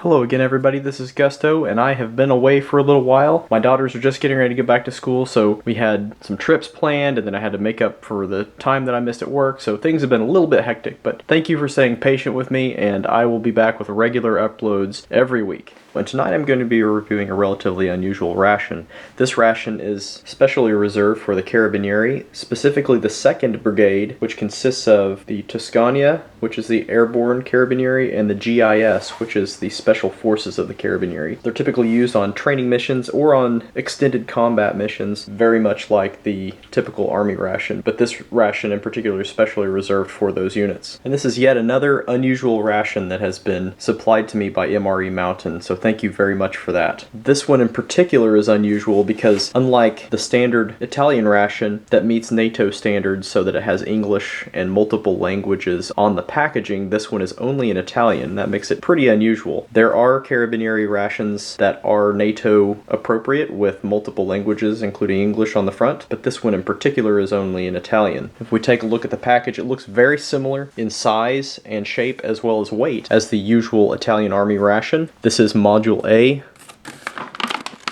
Hello again everybody, this is Gusto, and I have been away for a little while. My daughters are just getting ready to get back to school, so we had some trips planned, and then I had to make up for the time that I missed at work, so things have been a little bit hectic, but thank you for staying patient with me, and I will be back with regular uploads every week. And tonight I'm going to be reviewing a relatively unusual ration. This ration is specially reserved for the Carabinieri, specifically the 2nd Brigade, which consists of the Tuscania, which is the Airborne Carabinieri, and the GIS, which is the Special Forces of the Carabinieri. They're typically used on training missions or on extended combat missions, very much like the typical Army ration, but this ration in particular is specially reserved for those units. And this is yet another unusual ration that has been supplied to me by MRE Mountain, so thank you very much for that. This one in particular is unusual because unlike the standard Italian ration that meets NATO standards so that it has English and multiple languages on the packaging, this one is only in Italian. That makes it pretty unusual. There are Carabinieri rations that are NATO appropriate with multiple languages including English on the front, but this one in particular is only in Italian. If we take a look at the package, it looks very similar in size and shape as well as weight as the usual Italian Army ration. This is Module A,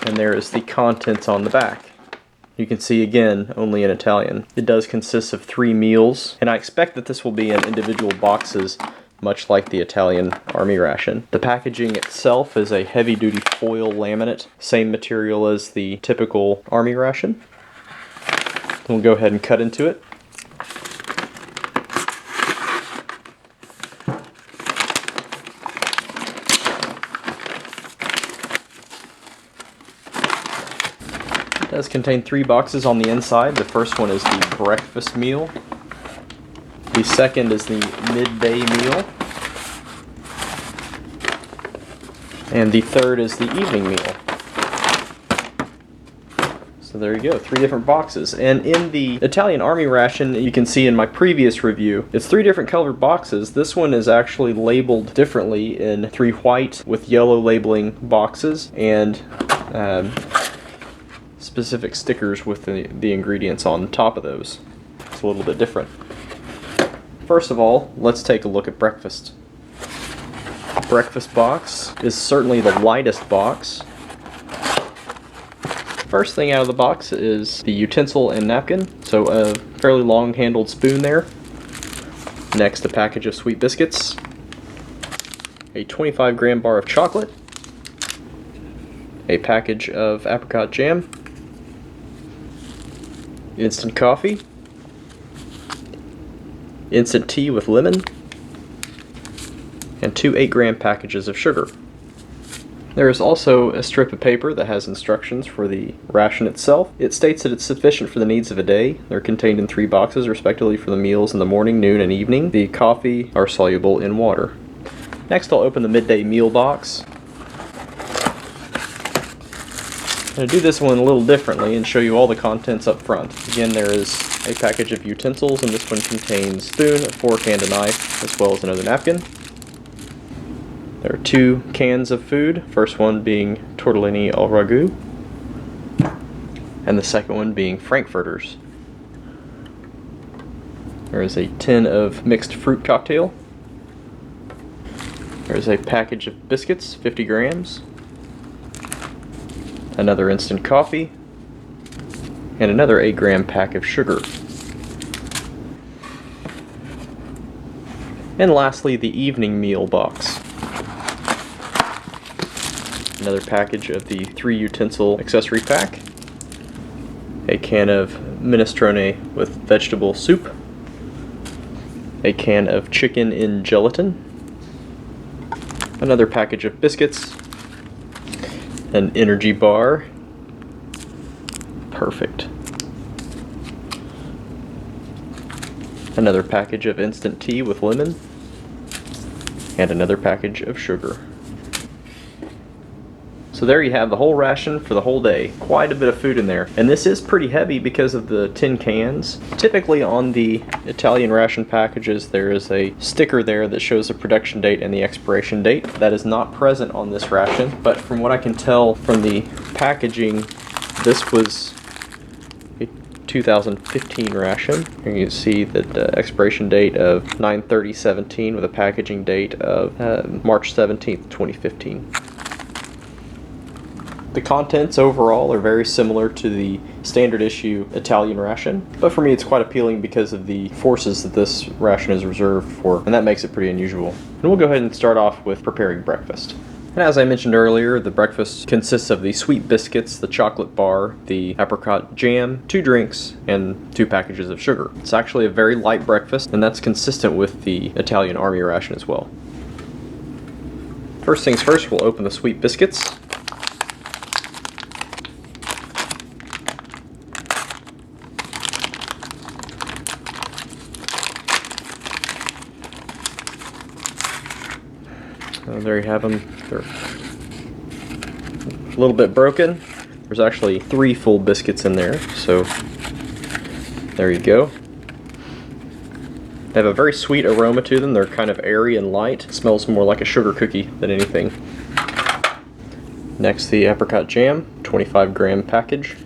and there is the contents on the back. You can see again, only in Italian. It does consist of 3 meals, and I expect that this will be in individual boxes, much like the Italian Army ration. The packaging itself is a heavy-duty foil laminate, same material as the typical Army ration. We'll go ahead and cut into it. It does contain 3 boxes on the inside. The first one is the breakfast meal. The second is the midday meal. And the third is the evening meal. So there you go, 3 different boxes. And in the Italian Army ration, you can see in my previous review, it's 3 different colored boxes. This one is actually labeled differently in 3 white with yellow labeling boxes and specific stickers with the ingredients on top of those. It's a little bit different. First of all, let's take a look at breakfast. Breakfast box is certainly the lightest box. First thing out of the box is the utensil and napkin, so a fairly long-handled spoon there. Next, a package of sweet biscuits, a 25-gram bar of chocolate, a package of apricot jam, instant coffee, instant tea with lemon, and 2 8-gram packages of sugar. There is also a strip of paper that has instructions for the ration itself. It states that it's sufficient for the needs of a day. They're contained in 3 boxes respectively for the meals in the morning, noon, and evening. The coffee are soluble in water. Next, I'll open the midday meal box. I'm going to do this one a little differently and show you all the contents up front. Again, there is a package of utensils, and this one contains a spoon, a fork, and a knife, as well as another napkin. There are 2 cans of food, first one being tortellini au ragout, and the second one being frankfurters. There is a tin of mixed fruit cocktail. There is a package of biscuits, 50 grams. Another instant coffee, and another 8-gram pack of sugar. And lastly, the evening meal box. Another package of the 3 utensil accessory pack, a can of minestrone with vegetable soup, a can of chicken in gelatin, another package of biscuits, an energy bar, perfect, another package of instant tea with lemon, and another package of sugar. So there you have the whole ration for the whole day. Quite a bit of food in there. And this is pretty heavy because of the tin cans. Typically on the Italian ration packages there is a sticker there that shows the production date and the expiration date. That is not present on this ration, but from what I can tell from the packaging, this was a 2015 ration. Here you can see that expiration date of 9/30/17 with a packaging date of March 17th, 2015. The contents overall are very similar to the standard issue Italian ration, but for me it's quite appealing because of the forces that this ration is reserved for, and that makes it pretty unusual. And we'll go ahead and start off with preparing breakfast. And as I mentioned earlier, the breakfast consists of the sweet biscuits, the chocolate bar, the apricot jam, 2 drinks, and 2 packages of sugar. It's actually a very light breakfast, and that's consistent with the Italian Army ration as well. First things first, we'll open the sweet biscuits. There you have them. They're a little bit broken. There's actually 3 full biscuits in there, so there you go. They have a very sweet aroma to them. They're kind of airy and light. It smells more like a sugar cookie than anything. Next, the apricot jam, 25-gram package.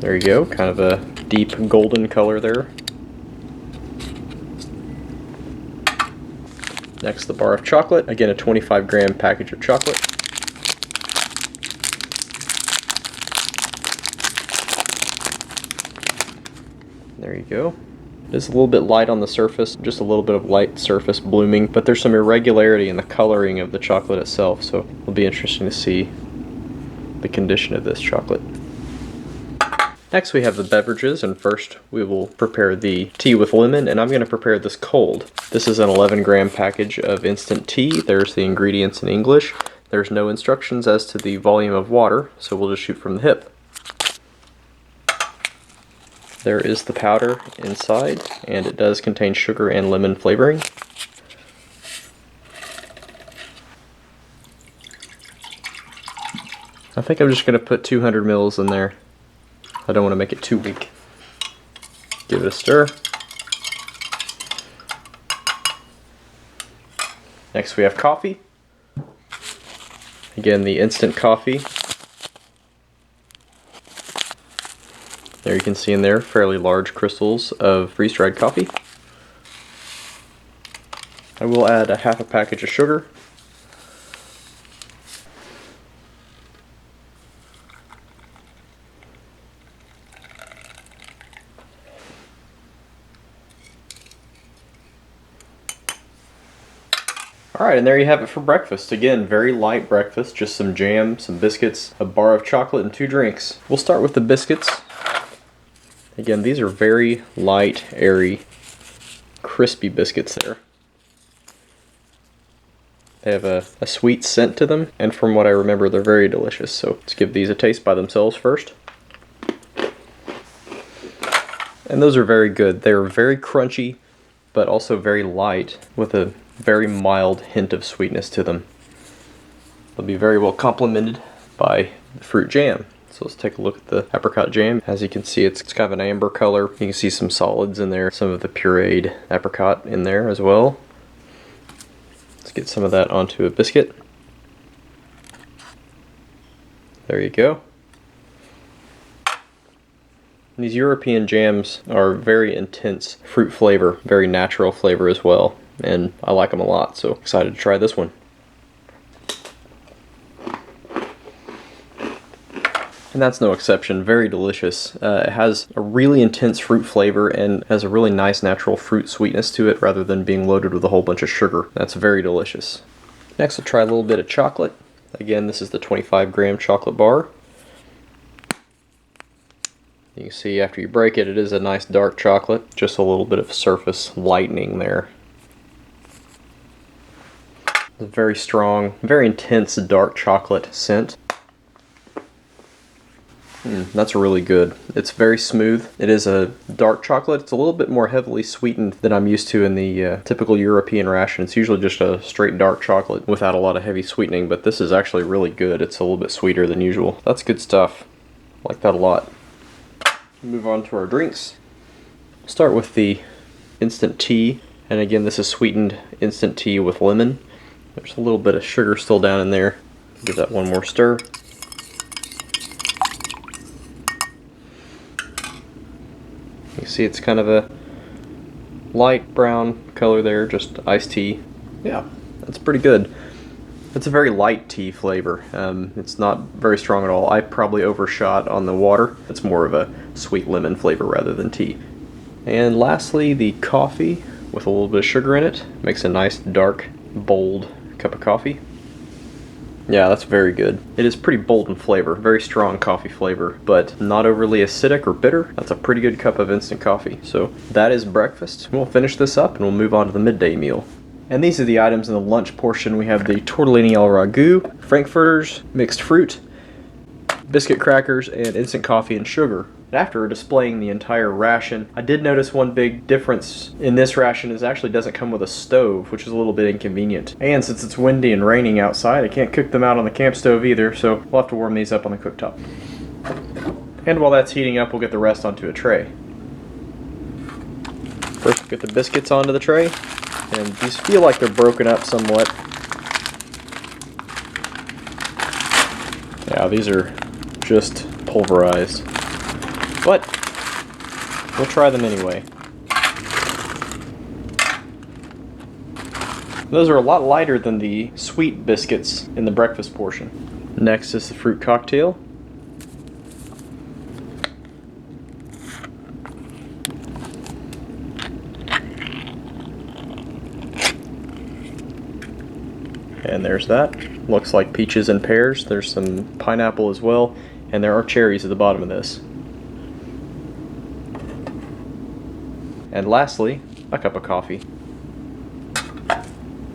There you go, kind of a deep golden color there. Next, the bar of chocolate, again a 25-gram package of chocolate. There you go. It is a little bit light on the surface, just a little bit of light surface blooming, but there's some irregularity in the coloring of the chocolate itself, so it'll be interesting to see the condition of this chocolate. Next we have the beverages, and first we will prepare the tea with lemon, and I'm going to prepare this cold. This is an 11-gram package of instant tea. There's the ingredients in English. There's no instructions as to the volume of water, so we'll just shoot from the hip. There is the powder inside, and it does contain sugar and lemon flavoring. I think I'm just going to put 200 mils in there. I don't want to make it too weak. Give it a stir. Next we have coffee. Again, the instant coffee. There you can see in there fairly large crystals of freeze-dried coffee. I will add a half a package of sugar. Alright, and there you have it for breakfast. Again, very light breakfast, just some jam, some biscuits, a bar of chocolate, and 2 drinks. We'll start with the biscuits. Again, these are very light, airy, crispy biscuits there. They have a sweet scent to them, and from what I remember, they're very delicious. So let's give these a taste by themselves first. And those are very good. They're very crunchy, but also very light, with a very mild hint of sweetness to them. They'll be very well complemented by the fruit jam. So let's take a look at the apricot jam. As you can see, it's kind of an amber color. You can see some solids in there, some of the pureed apricot in there as well. Let's get some of that onto a biscuit. There you go. These European jams are very intense fruit flavor, very natural flavor as well, and I like them a lot, so excited to try this one. And that's no exception, very delicious. It has a really intense fruit flavor and has a really nice natural fruit sweetness to it rather than being loaded with a whole bunch of sugar. That's very delicious. Next we'll try a little bit of chocolate. Again, this is the 25-gram chocolate bar. You can see after you break it, it is a nice dark chocolate, just a little bit of surface lightening there. A very strong, very intense dark chocolate scent. That's really good. It's very smooth. It is a dark chocolate. It's a little bit more heavily sweetened than I'm used to in the typical European ration. It's usually just a straight dark chocolate without a lot of heavy sweetening, but this is actually really good. It's a little bit sweeter than usual. That's good stuff. I like that a lot. Move on to our drinks. Start with the instant tea, and again this is sweetened instant tea with lemon. There's a little bit of sugar still down in there. Give that one more stir. see it's kind of a light brown color there, just iced tea. Yeah, that's pretty good. It's a very light tea flavor. It's not very strong at all. I probably overshot on the water. It's more of a sweet lemon flavor rather than tea. And lastly, the coffee with a little bit of sugar in it. Makes a nice dark, bold cup of coffee. Yeah, that's very good. It is pretty bold in flavor, very strong coffee flavor, but not overly acidic or bitter. That's a pretty good cup of instant coffee. So that is breakfast. We'll finish this up and we'll move on to the midday meal. And these are the items in the lunch portion. We have the tortellini al ragu, frankfurters, mixed fruit, biscuit crackers, and instant coffee and sugar. After displaying the entire ration, I did notice one big difference in this ration is it actually doesn't come with a stove, which is a little bit inconvenient. And since it's windy and raining outside, I can't cook them out on the camp stove either, so we'll have to warm these up on the cooktop. And while that's heating up, we'll get the rest onto a tray. First, we'll get the biscuits onto the tray, and these feel like they're broken up somewhat. Yeah, these are just pulverized. But we'll try them anyway. Those are a lot lighter than the sweet biscuits in the breakfast portion. Next is the fruit cocktail. And there's that. Looks like peaches and pears. There's some pineapple as well, and there are cherries at the bottom of this. And lastly, a cup of coffee.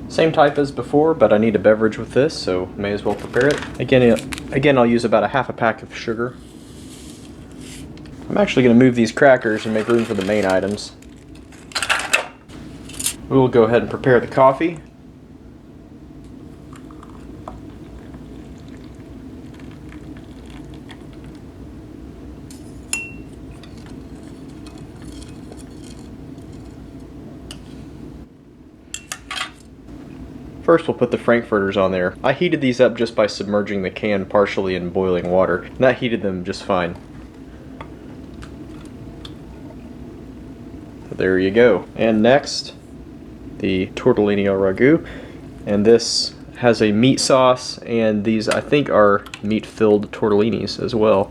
Same type as before, but I need a beverage with this, so may as well prepare it. Again, I'll use about a half a pack of sugar. I'm actually going to move these crackers and make room for the main items. We will go ahead and prepare the coffee. First, we'll put the frankfurters on there. I heated these up just by submerging the can partially in boiling water, and that heated them just fine. So there you go. And next, the tortellini al ragu, and this has a meat sauce, and these I think are meat-filled tortellinis as well.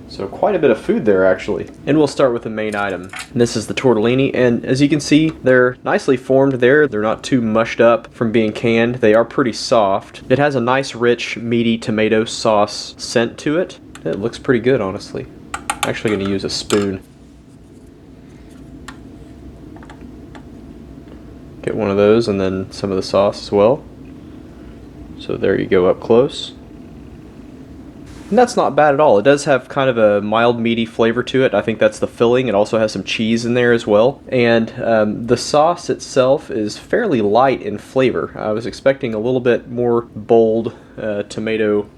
So quite a bit of food there actually. And we'll start with the main item. And this is the tortellini, and as you can see, they're nicely formed there. They're not too mushed up from being canned. They are pretty soft. It has a nice rich meaty tomato sauce scent to it. It looks pretty good, honestly. I'm actually going to use a spoon. Get one of those and then some of the sauce as well. So there you go up close. And that's not bad at all. It does have kind of a mild meaty flavor to it. I think that's the filling. It also has some cheese in there as well. And the sauce itself is fairly light in flavor. I was expecting a little bit more bold tomato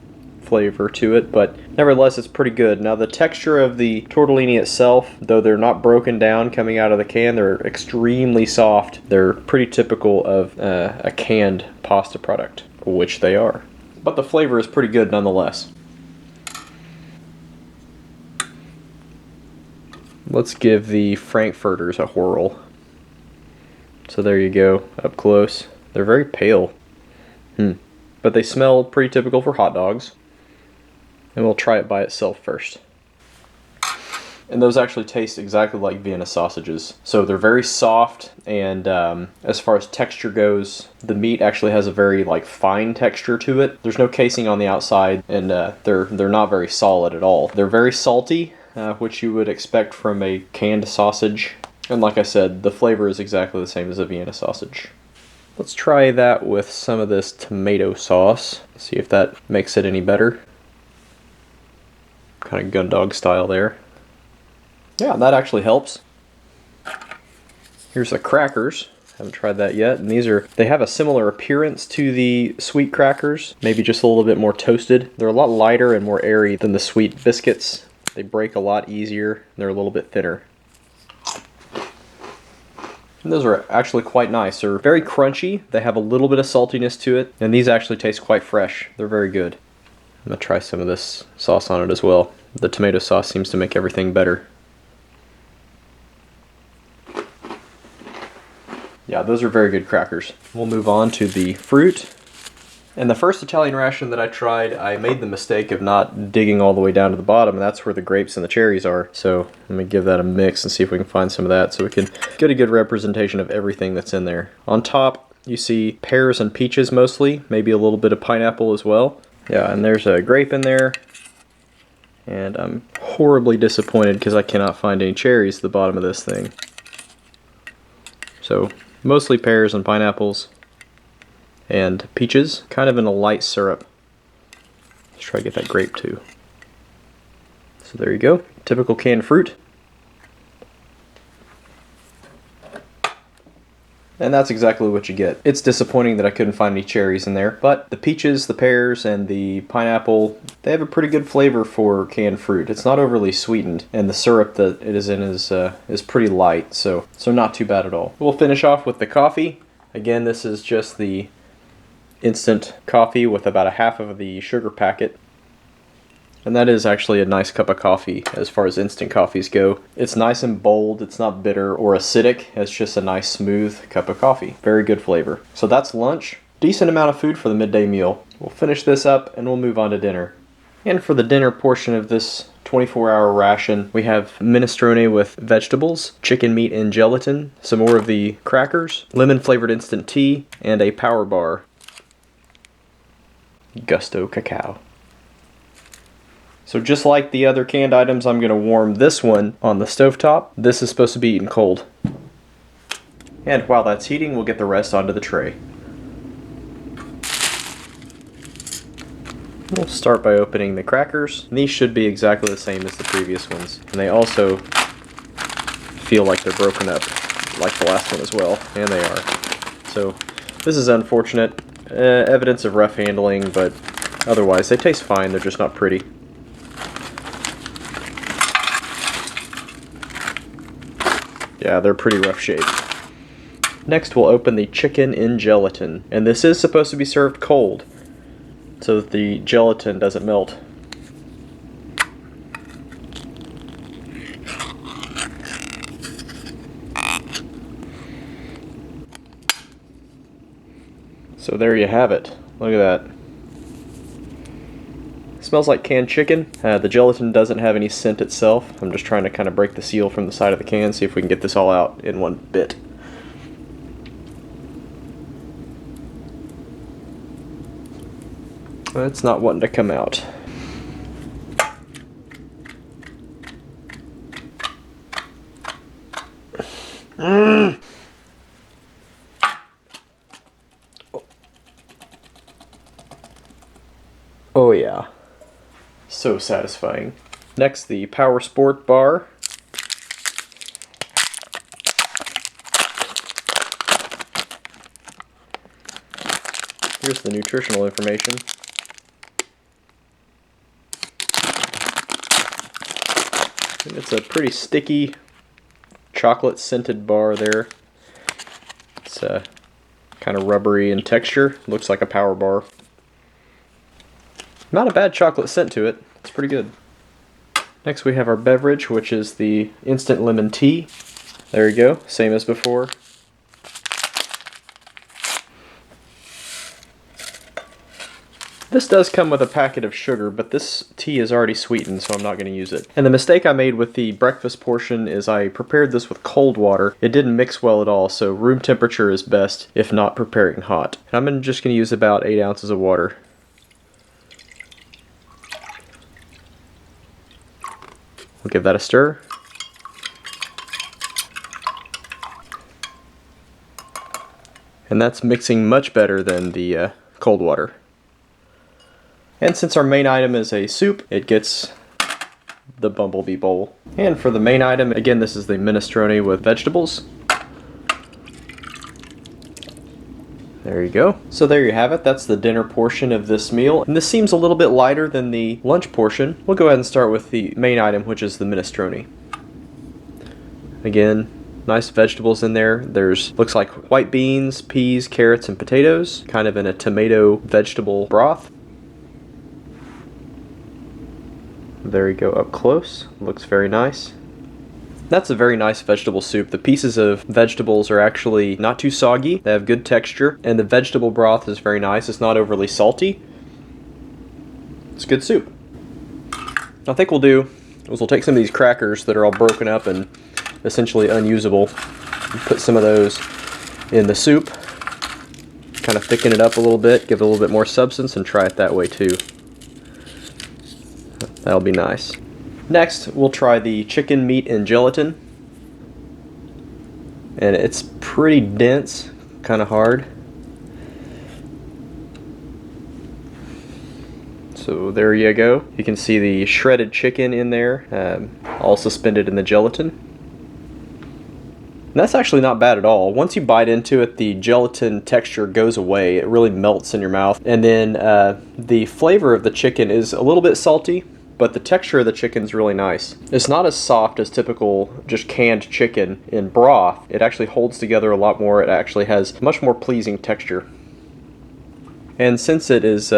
flavor to it, but nevertheless it's pretty good. Now the texture of the tortellini itself, though they're not broken down coming out of the can, they're extremely soft. They're pretty typical of a canned pasta product, which they are. But the flavor is pretty good nonetheless. Let's give the frankfurters a whirl. So there you go, up close. They're very pale. But they smell pretty typical for hot dogs. And we'll try it by itself first. And those actually taste exactly like Vienna sausages. So they're very soft, and as far as texture goes, the meat actually has a very fine texture to it. There's no casing on the outside, and they're not very solid at all. They're very salty, which you would expect from a canned sausage. And like I said, the flavor is exactly the same as a Vienna sausage. Let's try that with some of this tomato sauce. See if that makes it any better. Kind of gun dog style there. Yeah, that actually helps. Here's the crackers. Haven't tried that yet. And they have a similar appearance to the sweet crackers, maybe just a little bit more toasted. They're a lot lighter and more airy than the sweet biscuits. They break a lot easier. They're a little bit thinner. And those are actually quite nice. They're very crunchy. They have a little bit of saltiness to it. And these actually taste quite fresh. They're very good. I'm going to try some of this sauce on it as well. The tomato sauce seems to make everything better. Yeah, those are very good crackers. We'll move on to the fruit. And the first Italian ration that I tried, I made the mistake of not digging all the way down to the bottom, and that's where the grapes and the cherries are. So let me give that a mix and see if we can find some of that so we can get a good representation of everything that's in there. On top, you see pears and peaches mostly, maybe a little bit of pineapple as well. Yeah, and there's a grape in there. And I'm horribly disappointed because I cannot find any cherries at the bottom of this thing. So mostly pears and pineapples. And peaches, kind of in a light syrup. Let's try to get that grape too. So there you go, typical canned fruit. And that's exactly what you get. It's disappointing that I couldn't find any cherries in there, but the peaches, the pears, and the pineapple, they have a pretty good flavor for canned fruit. It's not overly sweetened, and the syrup that it is in is pretty light, so not too bad at all. We'll finish off with the coffee. Again, this is just the instant coffee with about a half of the sugar packet. And that is actually a nice cup of coffee as far as instant coffees go. It's nice and bold, it's not bitter or acidic, it's just a nice smooth cup of coffee. Very good flavor. So that's lunch. Decent amount of food for the midday meal. We'll finish this up and we'll move on to dinner. And for the dinner portion of this 24-hour ration, we have minestrone with vegetables, chicken meat and gelatin, some more of the crackers, lemon-flavored instant tea, and a power bar. Gusto cacao. So just like the other canned items, I'm going to warm this one on the stovetop. This is supposed to be eaten cold. And while that's heating, we'll get the rest onto the tray. We'll start by opening the crackers. These should be exactly the same as the previous ones. And they also feel like they're broken up like the last one as well. And they are. So this is unfortunate. Evidence of rough handling, but otherwise they taste fine, they're just not pretty. Yeah, they're pretty rough shape. Next we'll open the chicken in gelatin, and this is supposed to be served cold so that the gelatin doesn't melt. So there you have it. Look at that. It smells like canned chicken. The gelatin doesn't have any scent itself. I'm just trying to kind of break the seal from the side of the can, see if we can get this all out in one bit. It's not wanting to come out. Oh yeah, so satisfying. Next, the Power Sport bar. Here's the nutritional information. And it's a pretty sticky chocolate scented bar there. It's kind of rubbery in texture, looks like a power bar. Not a bad chocolate scent to it. It's pretty good. Next we have our beverage, which is the instant lemon tea. There you go, same as before. This does come with a packet of sugar, but this tea is already sweetened, so I'm not going to use it. And the mistake I made with the breakfast portion is I prepared this with cold water. It didn't mix well at all, so room temperature is best if not preparing hot. And I'm just going to use about 8 ounces of water. We'll give that a stir. And that's mixing much better than the cold water. And since our main item is a soup, it gets the bumblebee bowl. And for the main item, again, this is the minestrone with vegetables. There you go. So there you have it. That's the dinner portion of this meal. And this seems a little bit lighter than the lunch portion. We'll go ahead and start with the main item, which is the minestrone. Again, nice vegetables in there. There's, looks like white beans, peas, carrots, and potatoes, kind of in a tomato vegetable broth. There you go up close. Looks very nice. That's a very nice vegetable soup. The pieces of vegetables are actually not too soggy. They have good texture, and the vegetable broth is very nice. It's not overly salty. It's good soup. I think we'll do is we'll take some of these crackers that are all broken up and essentially unusable and put some of those in the soup, kind of thicken it up a little bit, give it a little bit more substance, and try it that way too. That'll be nice. Next, we'll try the chicken meat and gelatin. And it's pretty dense, kind of hard. So there you go. You can see the shredded chicken in there, all suspended in the gelatin. And that's actually not bad at all. Once you bite into it, the gelatin texture goes away. It really melts in your mouth. And then the flavor of the chicken is a little bit salty, but the texture of the chicken's really nice. It's not as soft as typical just canned chicken in broth. It actually holds together a lot more. It actually has much more pleasing texture. And since it is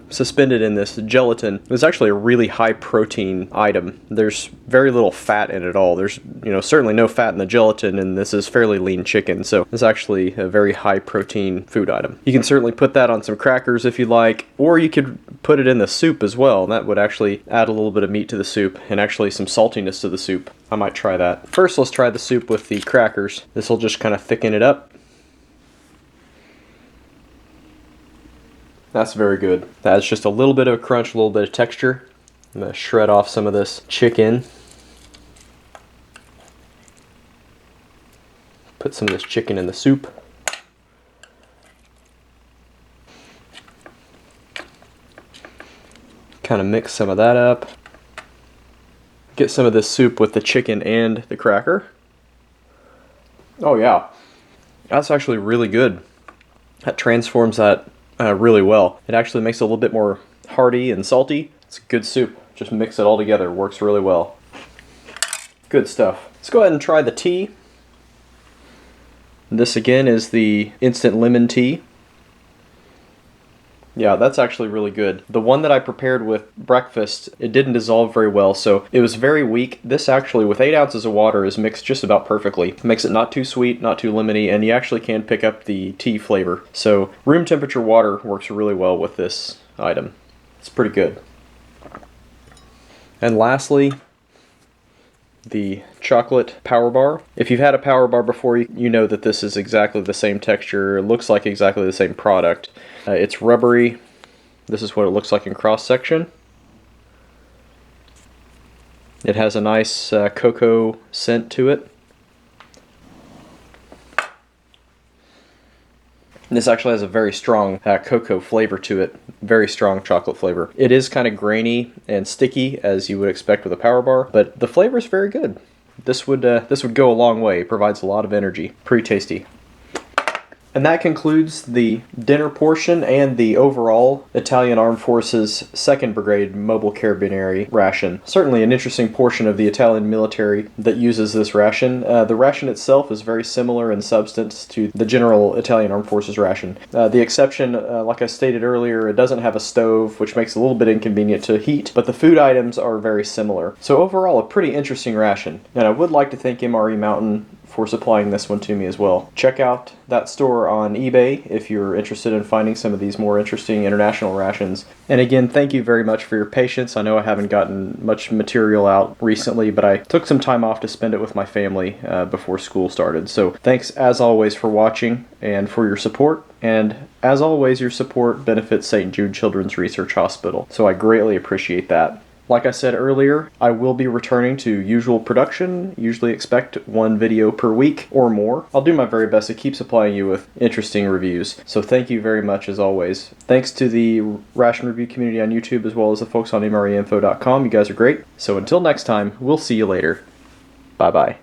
suspended in this gelatin, it's actually a really high protein item. There's very little fat in it at all. There's certainly no fat in the gelatin, and this is fairly lean chicken, so it's actually a very high protein food item. You can certainly put that on some crackers if you like, or you could put it in the soup as well, and that would actually add a little bit of meat to the soup and actually some saltiness to the soup. I might try that. First, let's try the soup with the crackers. This will just kind of thicken it up. That's very good. That's just a little bit of a crunch, a little bit of texture. I'm going to shred off some of this chicken. Put some of this chicken in the soup. Kind of mix some of that up. Get some of this soup with the chicken and the cracker. Oh yeah, that's actually really good. That transforms that really well. It actually makes it a little bit more hearty and salty. It's a good soup. Just mix it all together. Works really well. Good stuff. Let's go ahead and try the tea. This again is the instant lemon tea. Yeah, that's actually really good. The one that I prepared with breakfast, it didn't dissolve very well, so it was very weak. This actually, with 8 ounces of water, is mixed just about perfectly. It makes it not too sweet, not too lemony, and you actually can pick up the tea flavor. So room temperature water works really well with this item. It's pretty good. And lastly, the chocolate power bar. If you've had a power bar before, you know that this is exactly the same texture. It looks like exactly the same product. It's rubbery. This is what it looks like in cross section. It has a nice cocoa scent to it. And this actually has a very strong cocoa flavor to it. Very strong chocolate flavor. It is kind of grainy and sticky, as you would expect with a power bar, but the flavor is very good. This would go a long way. It provides a lot of energy. Pretty tasty. And that concludes the dinner portion and the overall Italian Armed Forces 2nd Brigade Mobile Carabinieri ration. Certainly an interesting portion of the Italian military that uses this ration. The ration itself is very similar in substance to the general Italian Armed Forces ration. The exception, like I stated earlier, it doesn't have a stove, which makes it a little bit inconvenient to heat, but the food items are very similar. So overall, a pretty interesting ration. And I would like to thank MRE Mountain for supplying this one to me as well. Check out that store on eBay if you're interested in finding some of these more interesting international rations. And again, thank you very much for your patience. I know I haven't gotten much material out recently, but I took some time off to spend it with my family before school started. So thanks as always for watching and for your support. And as always, your support benefits St. Jude Children's Research Hospital. So I greatly appreciate that. Like I said earlier, I will be returning to usual production. Usually expect one video per week or more. I'll do my very best to keep supplying you with interesting reviews. So thank you very much as always. Thanks to the ration review community on YouTube as well as the folks on MREinfo.com. You guys are great. So until next time, we'll see you later. Bye-bye.